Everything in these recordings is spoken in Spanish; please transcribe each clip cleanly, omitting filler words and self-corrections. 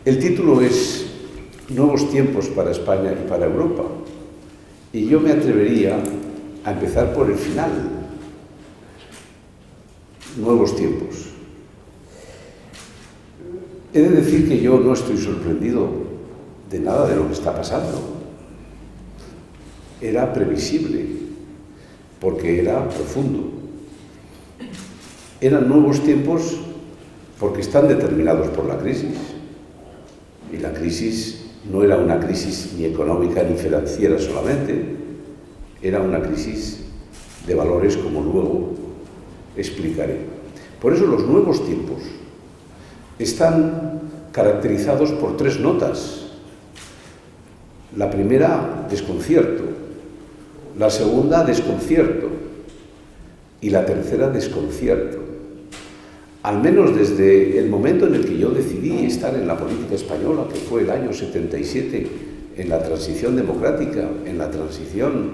El título es Nuevos tiempos para España y para Europa. Y yo me atrevería a empezar por el final. Nuevos tiempos. He de decir que yo no estoy sorprendido de nada de lo que está pasando. Era previsible, porque era profundo. Eran nuevos tiempos porque están determinados por la crisis. Y la crisis no era una crisis ni económica ni financiera solamente, era una crisis de valores, como luego explicaré. Por eso los nuevos tiempos están caracterizados por tres notas. La primera, desconcierto. La segunda, desconcierto. Y la tercera, desconcierto. Al menos desde el momento en el que yo decidí estar en la política española, que fue el año 77, en la transición democrática, en la transición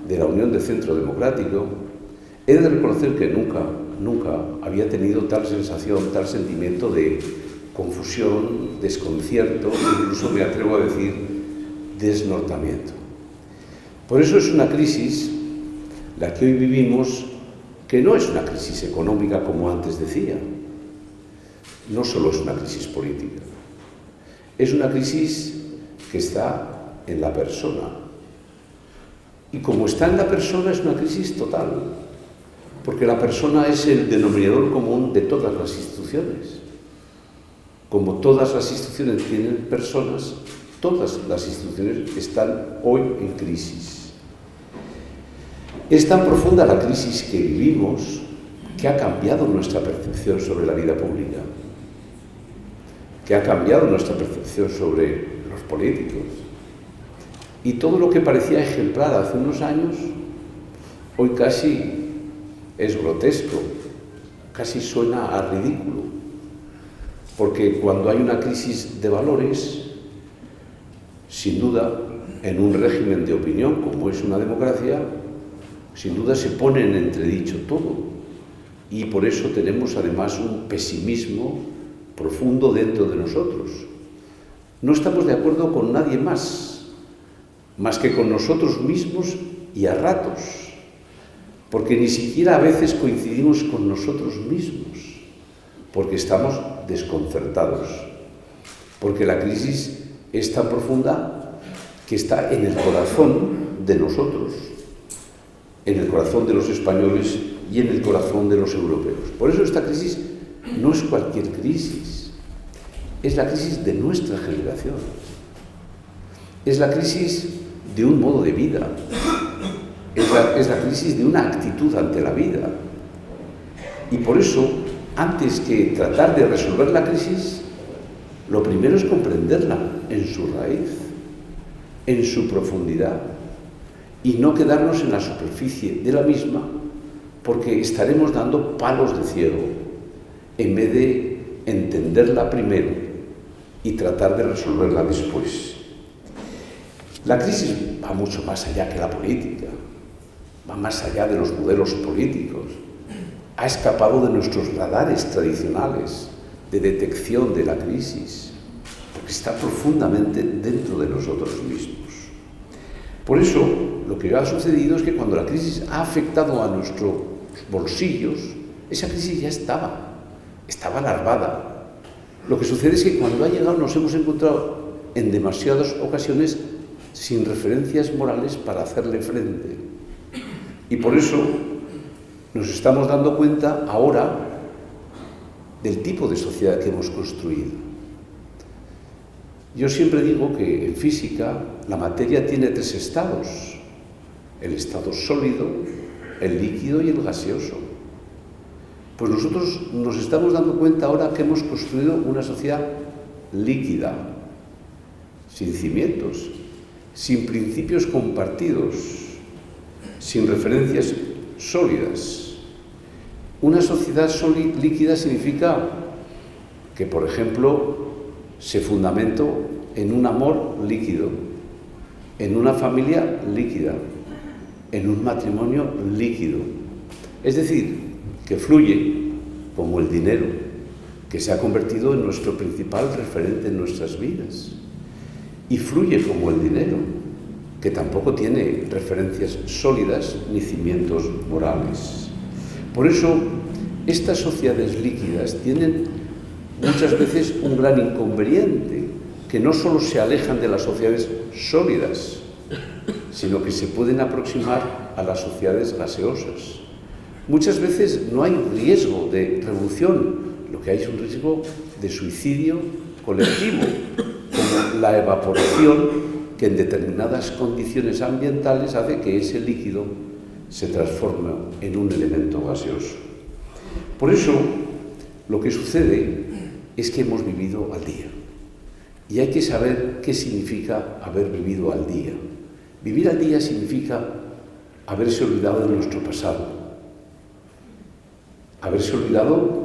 de la Unión de Centro Democrático, he de reconocer que nunca había tenido tal sensación, tal sentimiento de confusión, desconcierto, incluso me atrevo a decir desnortamiento. Por eso es una crisis, la que hoy vivimos, que no es una crisis económica como antes decía. No solo es una crisis política, es una crisis que está en la persona. Y como está en la persona, es una crisis total, porque la persona es el denominador común de todas las instituciones. Como todas las instituciones tienen personas, todas las instituciones están hoy en crisis. Es tan profunda la crisis que vivimos que ha cambiado nuestra percepción sobre la vida pública, que ha cambiado nuestra percepción sobre los políticos. Y todo lo que parecía ejemplar hace unos años, hoy casi es grotesco, casi suena a ridículo. Porque cuando hay una crisis de valores, sin duda, en un régimen de opinión como es una democracia, sin duda se pone en entredicho todo. Y por eso tenemos además un pesimismo profundo dentro de nosotros. No estamos de acuerdo con nadie más que con nosotros mismos y a ratos, porque ni siquiera a veces coincidimos con nosotros mismos, porque estamos desconcertados, porque la crisis es tan profunda que está en el corazón de nosotros, en el corazón de los españoles y en el corazón de los europeos. Por eso esta crisis no es cualquier crisis, es la crisis de nuestra generación, es la crisis de un modo de vida, es la crisis de una actitud ante la vida. Y por eso, antes que tratar de resolver la crisis, lo primero es comprenderla en su raíz, en su profundidad, y no quedarnos en la superficie de la misma, porque estaremos dando palos de ciego, en vez de entenderla primero y tratar de resolverla después. La crisis va mucho más allá que la política, va más allá de los modelos políticos, ha escapado de nuestros radares tradicionales de detección de la crisis, porque está profundamente dentro de nosotros mismos. Por eso, lo que ha sucedido es que cuando la crisis ha afectado a nuestros bolsillos, esa crisis ya estaba larvada. Lo que sucede es que cuando ha llegado nos hemos encontrado en demasiadas ocasiones sin referencias morales para hacerle frente. Y por eso nos estamos dando cuenta ahora del tipo de sociedad que hemos construido. Yo siempre digo que en física la materia tiene tres estados: el estado sólido, el líquido y el gaseoso. Pues nosotros nos estamos dando cuenta ahora que hemos construido una sociedad líquida, sin cimientos, sin principios compartidos, sin referencias sólidas. Una sociedad líquida significa que, por ejemplo, se fundamentó en un amor líquido, en una familia líquida, en un matrimonio líquido. Es decir, que fluye como el dinero, que se ha convertido en nuestro principal referente en nuestras vidas. Y fluye como el dinero, que tampoco tiene referencias sólidas ni cimientos morales. Por eso, estas sociedades líquidas tienen muchas veces un gran inconveniente, que no solo se alejan de las sociedades sólidas, sino que se pueden aproximar a las sociedades gaseosas. Muchas veces no hay riesgo de revolución, lo que hay es un riesgo de suicidio colectivo, como la evaporación que en determinadas condiciones ambientales hace que ese líquido se transforme en un elemento gaseoso. Por eso, lo que sucede es que hemos vivido al día. Y hay que saber qué significa haber vivido al día. Vivir al día significa haberse olvidado de nuestro pasado, haberse olvidado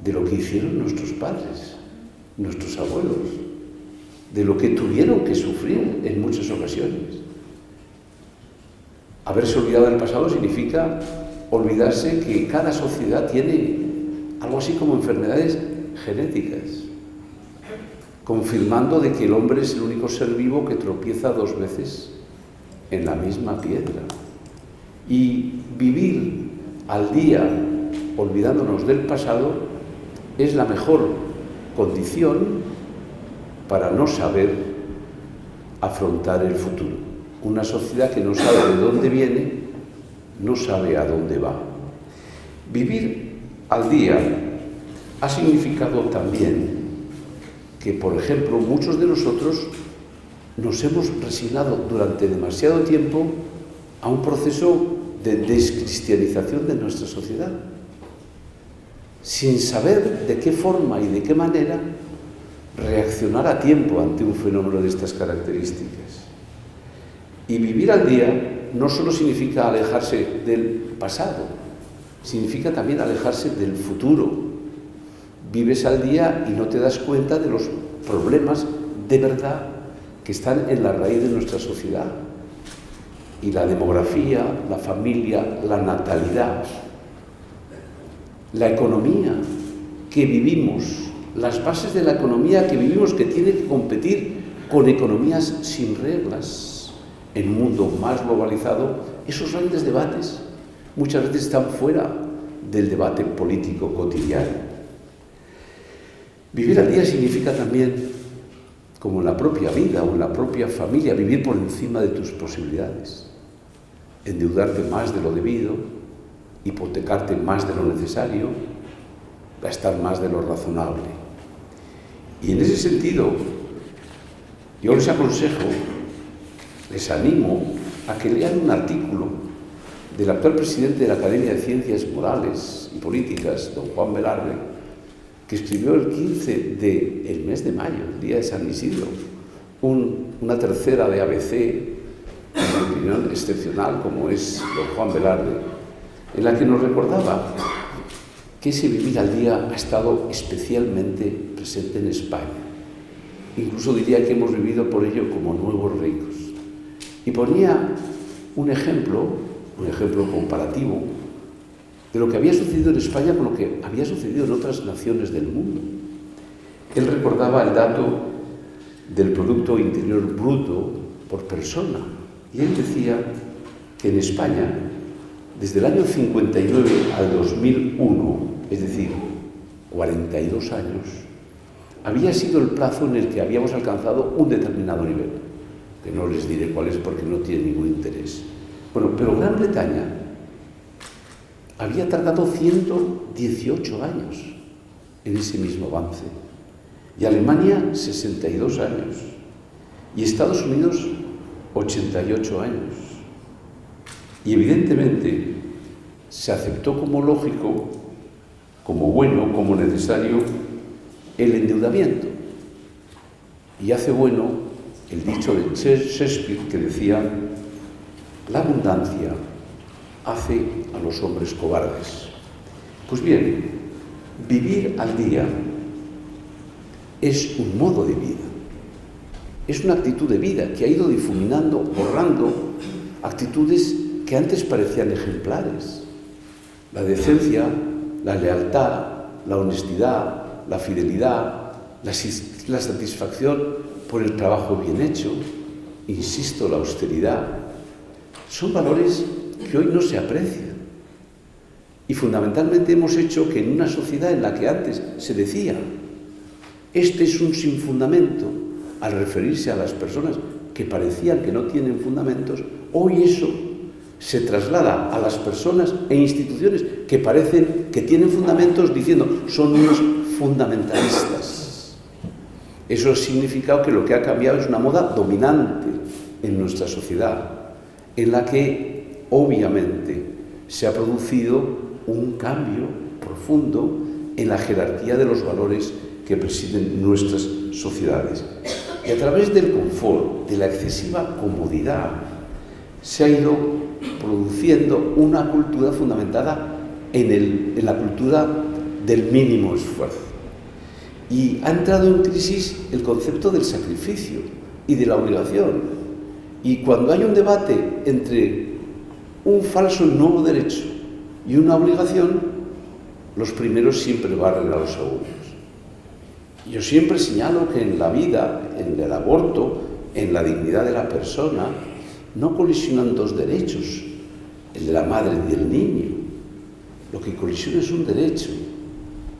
de lo que hicieron nuestros padres, nuestros abuelos, de lo que tuvieron que sufrir en muchas ocasiones. Haberse olvidado del pasado significa olvidarse que cada sociedad tiene algo así como enfermedades genéticas, confirmando de que el hombre es el único ser vivo que tropieza 2 veces en la misma piedra. Y vivir al día olvidándonos del pasado es la mejor condición para no saber afrontar el futuro. Una sociedad que no sabe de dónde viene, no sabe a dónde va. Vivir al día ha significado también que, por ejemplo, muchos de nosotros nos hemos resignado durante demasiado tiempo a un proceso de descristianización de nuestra sociedad, sin saber de qué forma y de qué manera reaccionar a tiempo ante un fenómeno de estas características. Y vivir al día no solo significa alejarse del pasado, significa también alejarse del futuro. Vives al día y no te das cuenta de los problemas de verdad que están en la raíz de nuestra sociedad. Y la demografía, la familia, la natalidad, la economía que vivimos, las bases de la economía que vivimos, que tiene que competir con economías sin reglas en un mundo más globalizado, esos grandes debates muchas veces están fuera del debate político cotidiano. Vivir al día significa también, como en la propia vida o en la propia familia, vivir por encima de tus posibilidades, endeudarte más de lo debido, hipotecarte más de lo necesario, gastar más de lo razonable. Y en ese sentido, yo les aconsejo, les animo a que lean un artículo del actual presidente de la Academia de Ciencias Morales y Políticas, don Juan Velarde, que escribió el 15 del mes de mayo, el día de San Isidro, una tercera de ABC, en mi opinión excepcional, como es don Juan Velarde, en la que nos recordaba que ese vivir al día ha estado especialmente presente en España. Incluso diría que hemos vivido por ello como nuevos ricos. Y ponía un ejemplo comparativo de lo que había sucedido en España con lo que había sucedido en otras naciones del mundo. Él recordaba el dato del Producto Interior Bruto por persona, y él decía que en España, desde el año 59 al 2001, es decir, 42 años, había sido el plazo en el que habíamos alcanzado un determinado nivel, que no les diré cuál es porque no tiene ningún interés. Bueno, pero Gran Bretaña había tardado 118 años en ese mismo avance, y Alemania 62 años, y Estados Unidos 88 años. Y evidentemente se aceptó como lógico, como bueno, como necesario el endeudamiento. Y hace bueno el dicho de Shakespeare que decía: la abundancia hace a los hombres cobardes. Pues bien, vivir al día es un modo de vida, es una actitud de vida que ha ido difuminando, borrando actitudes que antes parecían ejemplares: la decencia, la lealtad, la honestidad, la fidelidad, la satisfacción por el trabajo bien hecho, insisto, la austeridad, son valores que hoy no se aprecian. Y fundamentalmente hemos hecho que en una sociedad en la que antes se decía, este es un sin fundamento, al referirse a las personas que parecían que no tienen fundamentos, hoy eso se traslada a las personas e instituciones que parecen que tienen fundamentos diciendo, son unos fundamentalistas. Eso ha significado que lo que ha cambiado es una moda dominante en nuestra sociedad, en la que obviamente se ha producido un cambio profundo en la jerarquía de los valores que presiden nuestras sociedades. Y a través del confort, de la excesiva comodidad, se ha ido produciendo una cultura fundamentada en la cultura del mínimo esfuerzo. Y ha entrado en crisis el concepto del sacrificio y de la obligación. Y cuando hay un debate entre un falso y nuevo derecho y una obligación, los primeros siempre barren a los segundos. Yo siempre señalo que en la vida, en el aborto, en la dignidad de la persona, no colisionan dos derechos, el de la madre y del niño. Lo que colisiona es un derecho,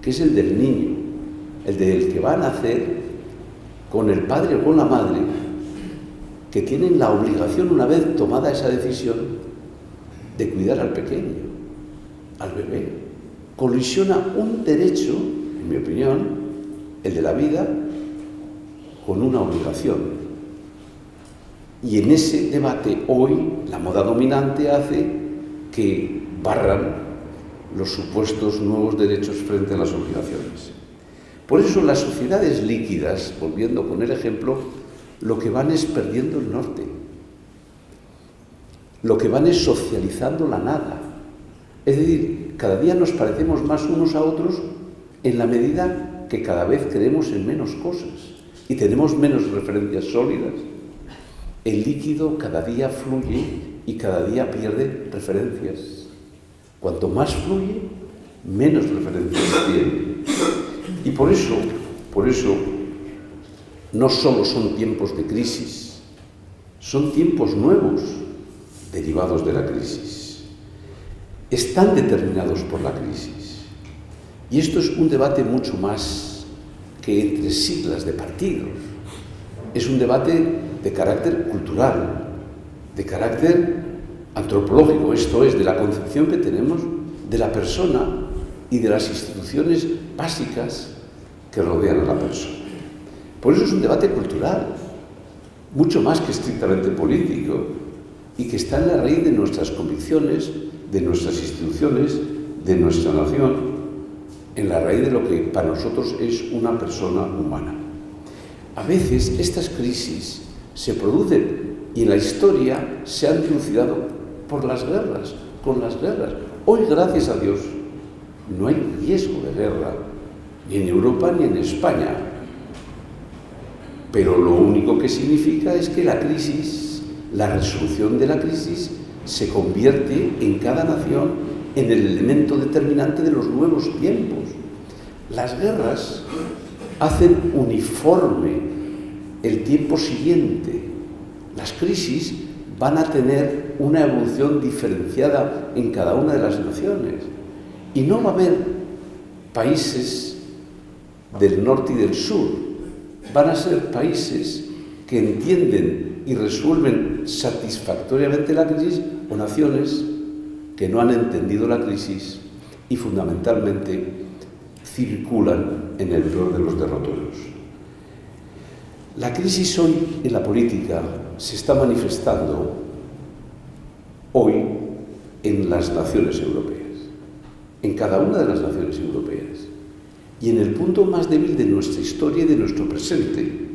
que es el del niño, el del que va a nacer con el padre o con la madre, que tienen la obligación, una vez tomada esa decisión, de cuidar al pequeño, al bebé. Colisiona un derecho, en mi opinión, el de la vida, con una obligación. Y en ese debate hoy la moda dominante hace que barran los supuestos nuevos derechos frente a las obligaciones. Por eso las sociedades líquidas, volviendo con el ejemplo, lo que van es perdiendo el norte. Lo que van es socializando la nada. Es decir, cada día nos parecemos más unos a otros en la medida que cada vez creemos en menos cosas y tenemos menos referencias sólidas. El líquido cada día fluye y cada día pierde referencias. Cuanto más fluye, menos referencias tiene. Y por eso, no solo son tiempos de crisis, son tiempos nuevos derivados de la crisis. Están determinados por la crisis. Y esto es un debate mucho más que entre siglas de partidos. Es un debate de carácter cultural, de carácter antropológico, esto es, de la concepción que tenemos de la persona y de las instituciones básicas que rodean a la persona. Por eso es un debate cultural, mucho más que estrictamente político, y que está en la raíz de nuestras convicciones, de nuestras instituciones, de nuestra nación, en la raíz de lo que para nosotros es una persona humana. A veces estas crisis se producen y en la historia se han dilucidado por las guerras, con las guerras. Hoy, gracias a Dios, no hay riesgo de guerra, ni en Europa ni en España. Pero lo único que significa es que la crisis, la resolución de la crisis, se convierte en cada nación en el elemento determinante de los nuevos tiempos. Las guerras hacen uniforme el tiempo siguiente. Las crisis van a tener una evolución diferenciada en cada una de las naciones. Y no va a haber países del norte y del sur. Van a ser países que entienden y resuelven satisfactoriamente la crisis o naciones que no han entendido la crisis y fundamentalmente circulan en el peor de los derroteros. La crisis hoy en la política se está manifestando hoy en las naciones europeas, en cada una de las naciones europeas, y en el punto más débil de nuestra historia y de nuestro presente.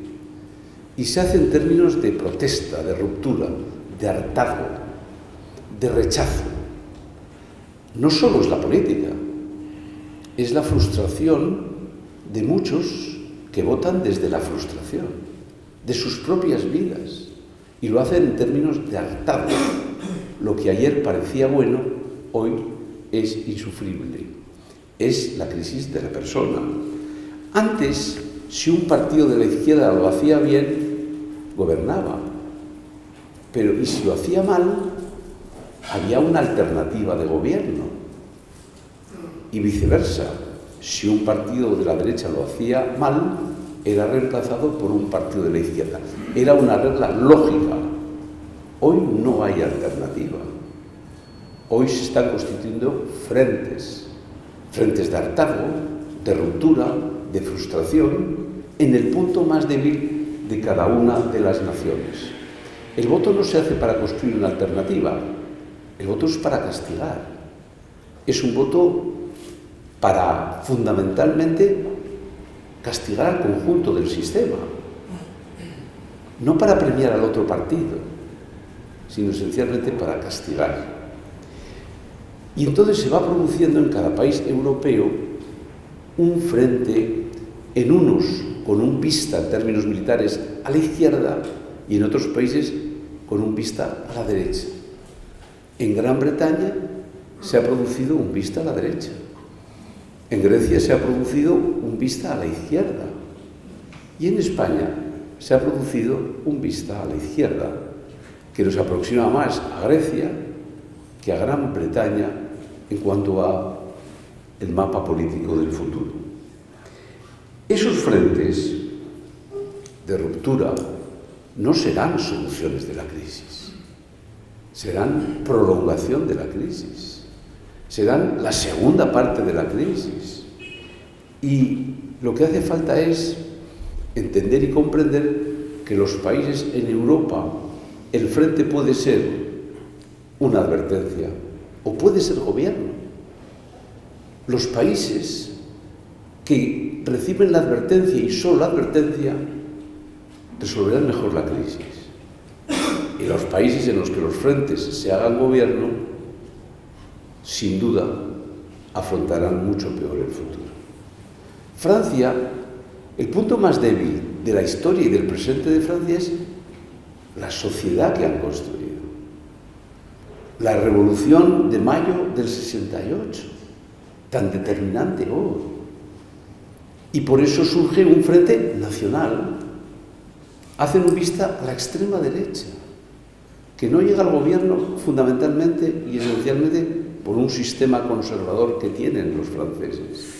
Y se hace en términos de protesta, de ruptura, de hartazgo, de rechazo. No solo es la política, es la frustración de muchos que votan desde la frustración, de sus propias vidas, y lo hacen en términos de hartazgo. Lo que ayer parecía bueno, hoy es insufrible. Es la crisis de la persona. Antes, si un partido de la izquierda lo hacía bien, gobernaba. Pero y si lo hacía mal, había una alternativa de gobierno. Y viceversa, si un partido de la derecha lo hacía mal, era reemplazado por un partido de la izquierda. Era una regla lógica. Hoy no hay alternativa. Hoy se están constituyendo frentes de hartazgo, de ruptura, de frustración, en el punto más débil de cada una de las naciones. El voto no se hace para construir una alternativa, el voto es para castigar. Es un voto para, fundamentalmente, castigar al conjunto del sistema, no para premiar al otro partido, sino esencialmente para castigar. Y entonces se va produciendo en cada país europeo un frente, en unos con un vista en términos militares a la izquierda y en otros países con un vista a la derecha. En Gran Bretaña se ha producido un vista a la derecha. En Grecia se ha producido un vista a la izquierda. Y en España se ha producido un vista a la izquierda, que nos aproxima más a Grecia que a Gran Bretaña en cuanto a el mapa político del futuro. Esos frentes de ruptura no serán soluciones de la crisis, serán prolongación de la crisis, serán la segunda parte de la crisis. Y lo que hace falta es entender y comprender que los países en Europa, el frente puede ser una advertencia o puede ser gobierno. Los países que reciben la advertencia y solo la advertencia resolverán mejor la crisis. Y los países en los que los frentes se hagan gobierno, sin duda, afrontarán mucho peor el futuro. Francia, el punto más débil de la historia y del presente de Francia es la sociedad que han construido. La Revolución de Mayo del 68, tan determinante hoy. Y por eso surge un frente nacional. Hacen un vista a la extrema derecha, que no llega al gobierno fundamentalmente y esencialmente por un sistema conservador que tienen los franceses.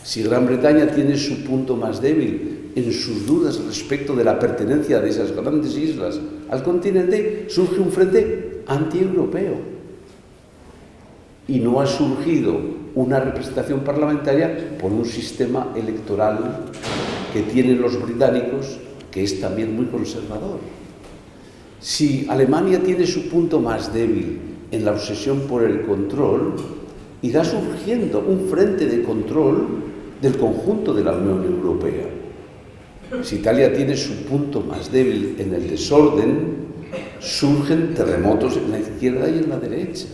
Si Gran Bretaña tiene su punto más débil en sus dudas respecto de la pertenencia de esas grandes islas al continente, surge un frente antieuropeo. Y no ha surgido una representación parlamentaria por un sistema electoral que tienen los británicos, que es también muy conservador. Si Alemania tiene su punto más débil en la obsesión por el control, irá surgiendo un frente de control del conjunto de la Unión Europea. Si Italia tiene su punto más débil en el desorden, surgen terremotos en la izquierda y en la derecha.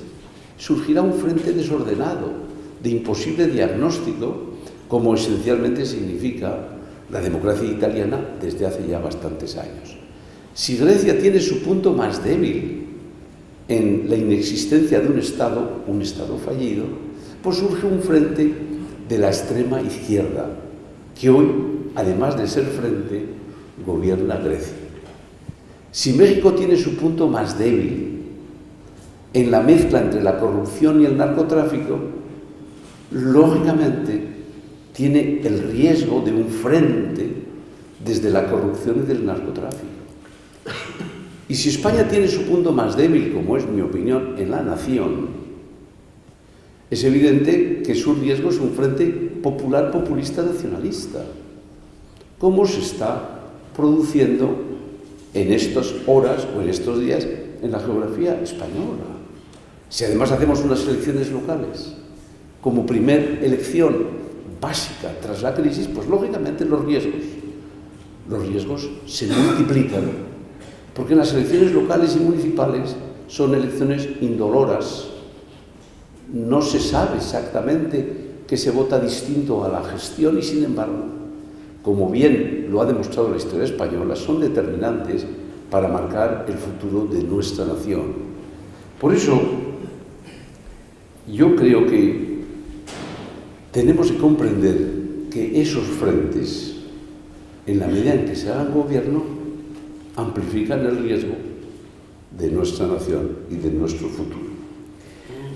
Surgirá un frente desordenado, de imposible diagnóstico, como esencialmente significa la democracia italiana desde hace ya bastantes años. Si Grecia tiene su punto más débil en la inexistencia de un Estado fallido, pues surge un frente de la extrema izquierda, que hoy, además de ser frente, gobierna Grecia. Si México tiene su punto más débil en la mezcla entre la corrupción y el narcotráfico, lógicamente tiene el riesgo de un frente desde la corrupción y del narcotráfico. Y si España tiene su punto más débil, como es mi opinión, en la nación, es evidente que su riesgo es un frente popular, populista, nacionalista, como se está produciendo en estas horas o en estos días en la geografía española. Si además hacemos unas elecciones locales como primer elección básica tras la crisis, pues lógicamente los riesgos se multiplican, porque las elecciones locales y municipales son elecciones indoloras. No se sabe exactamente que se vota distinto a la gestión y, sin embargo, como bien lo ha demostrado la historia española, son determinantes para marcar el futuro de nuestra nación. Por eso, yo creo que tenemos que comprender que esos frentes, en la medida en que se hagan gobierno, amplifican el riesgo de nuestra nación y de nuestro futuro.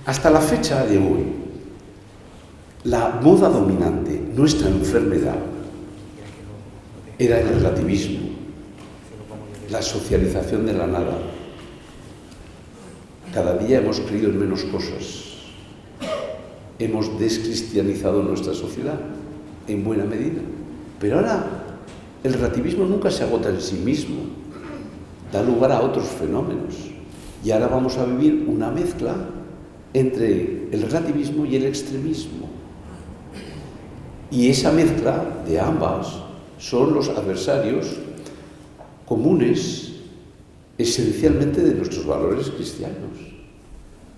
Hasta la fecha de hoy, la moda dominante, nuestra enfermedad, era el relativismo, la socialización de la nada. Cada día hemos creído en menos cosas. Hemos descristianizado nuestra sociedad, en buena medida. Pero ahora el relativismo nunca se agota en sí mismo, da lugar a otros fenómenos. Y ahora vamos a vivir una mezcla entre el relativismo y el extremismo. Y esa mezcla de ambas son los adversarios comunes esencialmente de nuestros valores cristianos,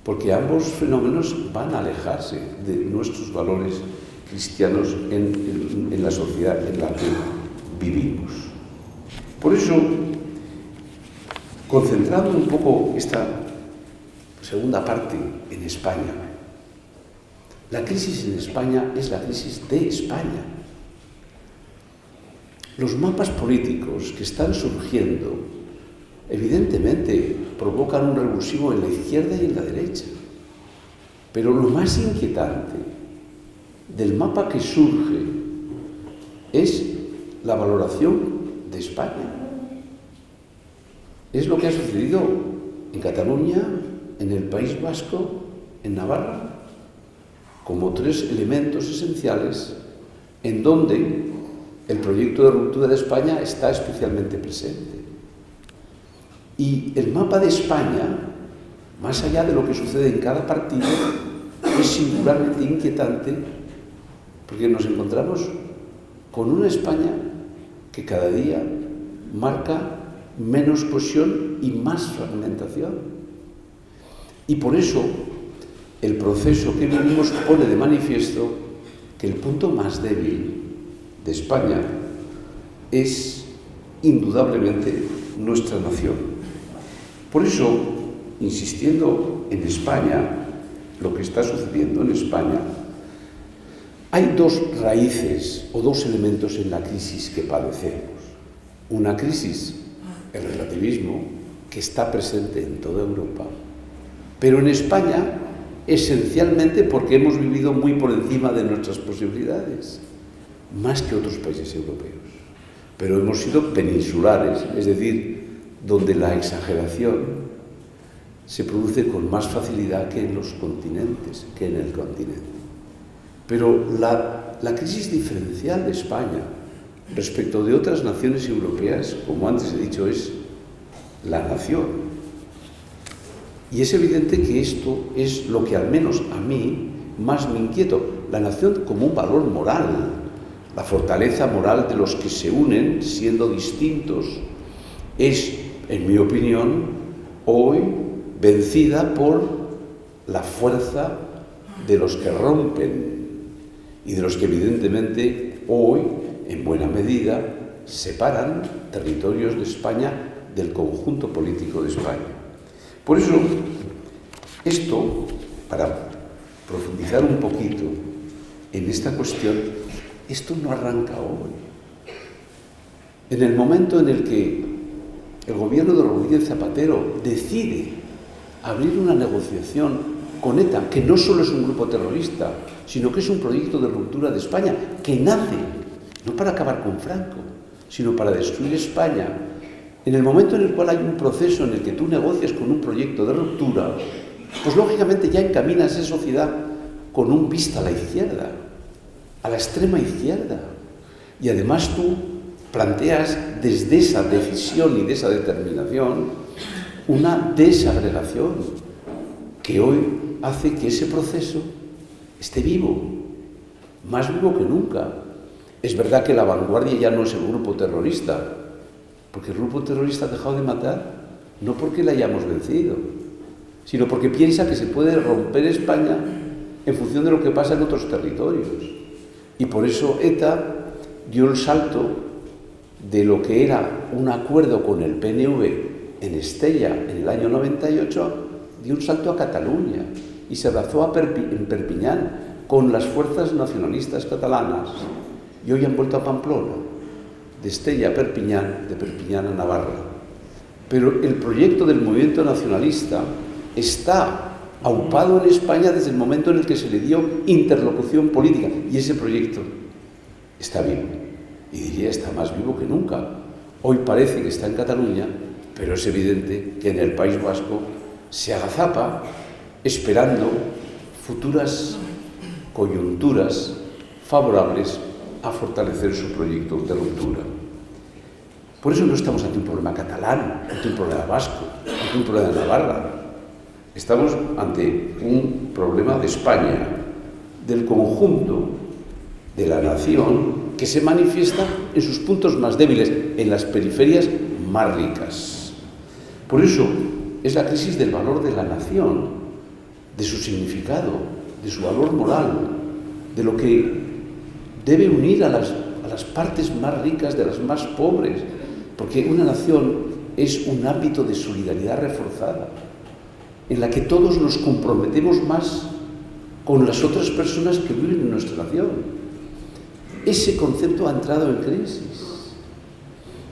porque ambos fenómenos van a alejarse de nuestros valores cristianos en la sociedad en la que vivimos. Por eso, concentrando un poco esta segunda parte en España, la crisis en España es la crisis de España. Los mapas políticos que están surgiendo, evidentemente, provocan un revulsivo en la izquierda y en la derecha. Pero lo más inquietante del mapa que surge es la valoración de España. Es lo que ha sucedido en Cataluña, en el País Vasco, en Navarra, como tres elementos esenciales en donde el proyecto de ruptura de España está especialmente presente. Y el mapa de España, más allá de lo que sucede en cada partido, es singularmente inquietante porque nos encontramos con una España que cada día marca menos cohesión y más fragmentación. Y por eso el proceso que vivimos pone de manifiesto que el punto más débil de España es indudablemente nuestra nación. Por eso, insistiendo en España, lo que está sucediendo en España, hay dos raíces o dos elementos en la crisis que padecemos. Una crisis, el relativismo, que está presente en toda Europa, pero en España esencialmente porque hemos vivido muy por encima de nuestras posibilidades, más que otros países europeos. Pero hemos sido peninsulares, es decir, donde la exageración se produce con más facilidad que en los continentes, que en el continente. Pero la crisis diferencial de España respecto de otras naciones europeas, como antes he dicho, es la nación. Y es evidente que esto es lo que al menos a mí más me inquieta, la nación como un valor moral, la fortaleza moral de los que se unen siendo distintos, es, en mi opinión, hoy vencida por la fuerza de los que rompen y de los que evidentemente hoy, en buena medida, separan territorios de España del conjunto político de España. Por eso, esto, para profundizar un poquito en esta cuestión, esto no arranca hoy. En el momento en el que el gobierno de Rodríguez Zapatero decide abrir una negociación con ETA, que no solo es un grupo terrorista, sino que es un proyecto de ruptura de España, que nace no para acabar con Franco, sino para destruir España. En el momento en el cual hay un proceso en el que tú negocias con un proyecto de ruptura, pues lógicamente ya encaminas esa sociedad con un vista a la izquierda, a la extrema izquierda. Y además tú planteas desde esa decisión y de esa determinación una desagregación que hoy hace que ese proceso esté vivo, más vivo que nunca. Es verdad que la vanguardia ya no es el grupo terrorista, porque el grupo terrorista ha dejado de matar, no porque la hayamos vencido, sino porque piensa que se puede romper España en función de lo que pasa en otros territorios. Y por eso ETA dio el salto de lo que era un acuerdo con el PNV en Estella en el año 98, dio un salto a Cataluña y se abrazó en Perpiñán con las fuerzas nacionalistas catalanas y hoy han vuelto a Pamplona, de Estella a Perpiñán, de Perpiñán a Navarra. Pero el proyecto del movimiento nacionalista está aupado en España desde el momento en el que se le dio interlocución política, y ese proyecto está vivo, y diría está más vivo que nunca. Hoy parece que está en Cataluña, pero es evidente que en el País Vasco se agazapa esperando futuras coyunturas favorables a fortalecer su proyecto de ruptura. Por eso no estamos ante un problema catalán, ante un problema vasco, ante un problema de Navarra. Estamos ante un problema de España, del conjunto de la nación, que se manifiesta en sus puntos más débiles, en las periferias más ricas. Por eso es la crisis del valor de la nación, de su significado, de su valor moral, de lo que debe unir a las partes más ricas de las más pobres, porque una nación es un ámbito de solidaridad reforzada, en la que todos nos comprometemos más con las otras personas que viven en nuestra nación. Ese concepto ha entrado en crisis.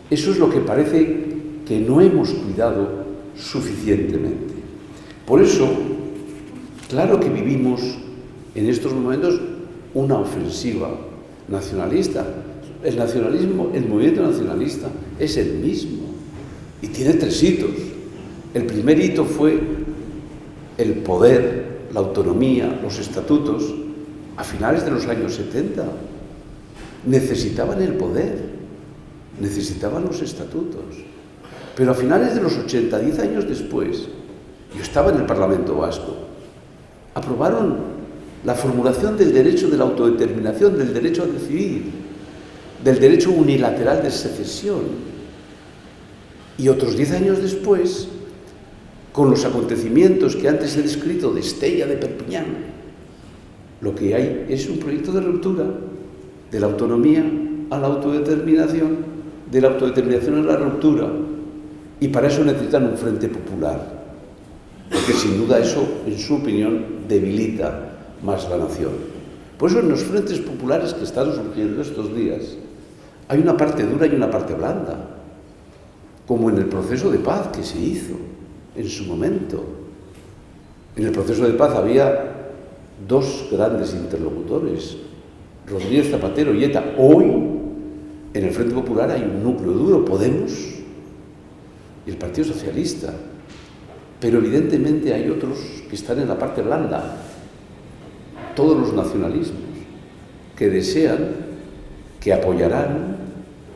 Eso es lo que parece que no hemos cuidado suficientemente. Por eso, claro que vivimos en estos momentos una ofensiva nacionalista. El nacionalismo, el movimiento nacionalista es el mismo y tiene 3 hitos. El primer hito fue el poder, la autonomía, los estatutos a finales de los años 70. Necesitaban el poder, necesitaban los estatutos. Pero a finales de los 80, 10 años después, yo estaba en el Parlamento Vasco, aprobaron la formulación del derecho de la autodeterminación, del derecho a decidir, del derecho unilateral de secesión. Y otros 10 años después, con los acontecimientos que antes he descrito de Estella, de Perpiñán, lo que hay es un proyecto de ruptura de la autonomía a la autodeterminación, de la autodeterminación a la ruptura, y para eso necesitan un frente popular, porque sin duda eso, en su opinión, debilita más la nación. Por eso en los frentes populares que están surgiendo estos días hay una parte dura y una parte blanda, como en el proceso de paz que se hizo en su momento. En el proceso de paz había 2 grandes interlocutores, Rodríguez Zapatero y ETA. Hoy, en el Frente Popular hay un núcleo duro, Podemos y el Partido Socialista. Pero evidentemente hay otros que están en la parte blanda, todos los nacionalismos, que desean, que apoyarán,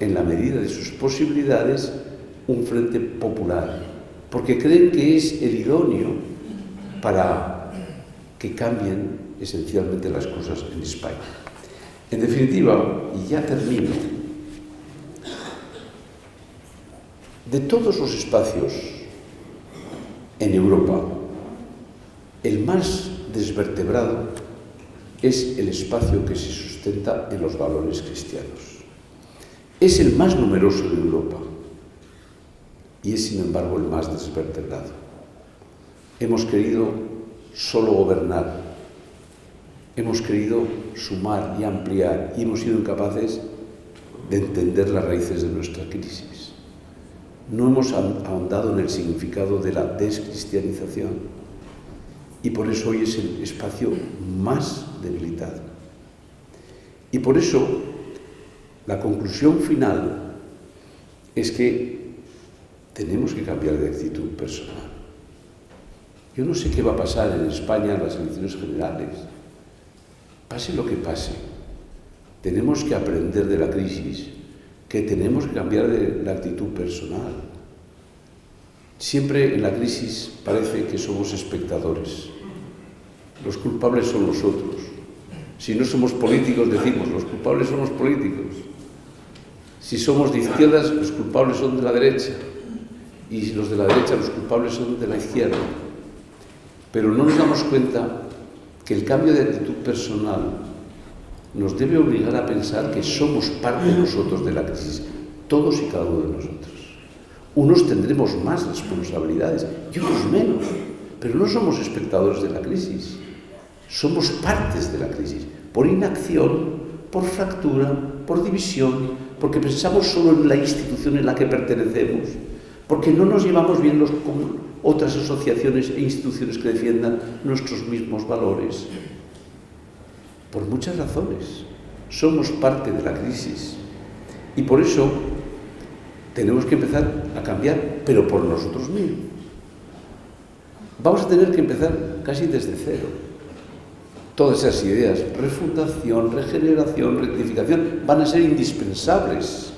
en la medida de sus posibilidades, un frente popular, porque creen que es el idóneo para que cambien esencialmente las cosas en España. En definitiva, y ya termino, de todos los espacios en Europa, el más desvertebrado es el espacio que se sustenta en los valores cristianos. Es el más numeroso de Europa y es, sin embargo, el más desvertebrado. Hemos querido solo gobernar, hemos querido sumar y ampliar y hemos sido incapaces de entender las raíces de nuestra crisis. No hemos ahondado en el significado de la descristianización y por eso hoy es el espacio más debilitado. Y por eso la conclusión final es que tenemos que cambiar de actitud personal. Yo no sé qué va a pasar en España en las elecciones generales. Pase lo que pase, tenemos que aprender de la crisis, que tenemos que cambiar de la actitud personal. Siempre en la crisis parece que somos espectadores. Los culpables son nosotros. Si no somos políticos, decimos, los culpables son los políticos. Si somos de izquierdas, los culpables son de la derecha. Y los de la derecha, los culpables son de la izquierda. Pero no nos damos cuenta que el cambio de actitud personal nos debe obligar a pensar que somos parte nosotros de la crisis, todos y cada uno de nosotros. Unos tendremos más responsabilidades y otros menos, pero no somos espectadores de la crisis, somos partes de la crisis, por inacción, por fractura, por división, porque pensamos solo en la institución en la que pertenecemos, porque no nos llevamos bien con otras asociaciones e instituciones que defiendan nuestros mismos valores. Por muchas razones. Somos parte de la crisis. Y por eso tenemos que empezar a cambiar, pero por nosotros mismos. Vamos a tener que empezar casi desde cero. Todas esas ideas, refundación, regeneración, rectificación, van a ser indispensables,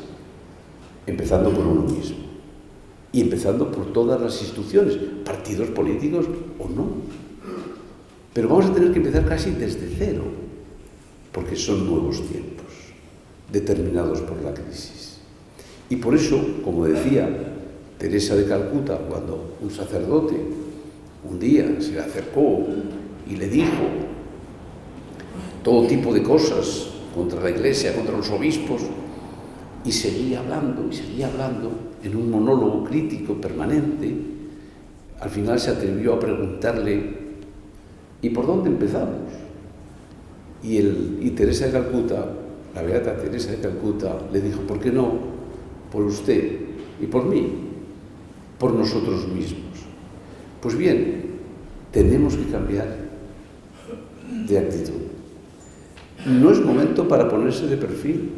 empezando por uno mismo y empezando por todas las instituciones, partidos políticos o no. Pero vamos a tener que empezar casi desde cero, porque son nuevos tiempos, determinados por la crisis. Y por eso, como decía Teresa de Calcuta, cuando un sacerdote un día se le acercó y le dijo todo tipo de cosas contra la Iglesia, contra los obispos, y seguía hablando en un monólogo crítico permanente, al final se atrevió a preguntarle: ¿y por dónde empezamos? Y Teresa de Calcuta, la beata Teresa de Calcuta, le dijo: ¿por qué no por usted y por mí, por nosotros mismos? Pues bien, tenemos que cambiar de actitud. No es momento para ponerse de perfil,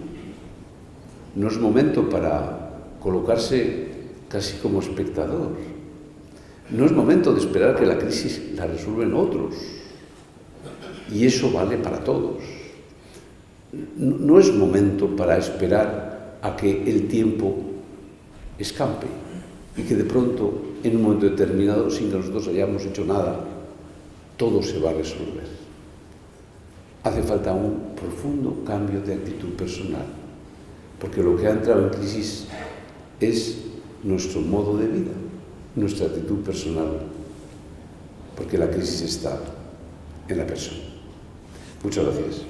no es momento para colocarse casi como espectador, no es momento de esperar que la crisis la resuelven otros, y eso vale para todos. No es momento para esperar a que el tiempo escampe y que de pronto, en un momento determinado, sin que nosotros hayamos hecho nada, todo se va a resolver. Hace falta un profundo cambio de actitud personal, porque lo que ha entrado en crisis es nuestro modo de vida, nuestra actitud personal, porque la crisis está en la persona. Muchas gracias.